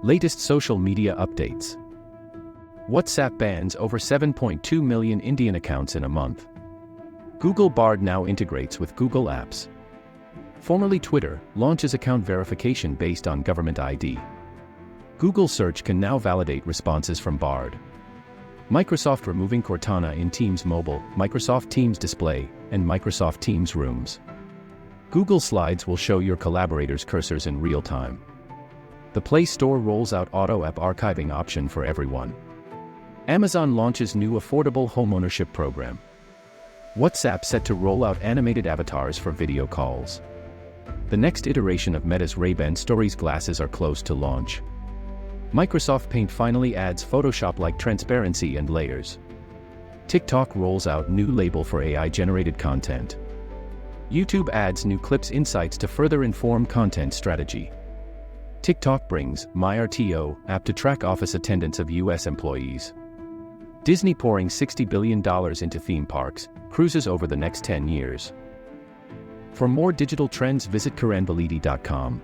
Latest social media updates. WhatsApp bans over 7.2 million Indian accounts in a month. Google Bard now integrates with Google Apps. Formerly Twitter, launches account verification based on government ID. Google Search can now validate responses from Bard. Microsoft removing Cortana in Teams Mobile, Microsoft Teams Display, and Microsoft Teams Rooms. Google Slides will show your collaborators' cursors in real time. The Play Store rolls out auto app archiving option for everyone. Amazon launches new affordable homeownership program. WhatsApp set to roll out animated avatars for video calls. The next iteration of Meta's Ray-Ban Stories glasses are close to launch. Microsoft Paint finally adds Photoshop-like transparency and layers. TikTok rolls out new label for AI-generated content. YouTube adds new clips insights to further inform content strategy. TikTok brings MyRTO app to track office attendance of US employees. Disney pouring $60 billion into theme parks, cruises over the next 10 years. For more digital trends, visit karanvalidi.com.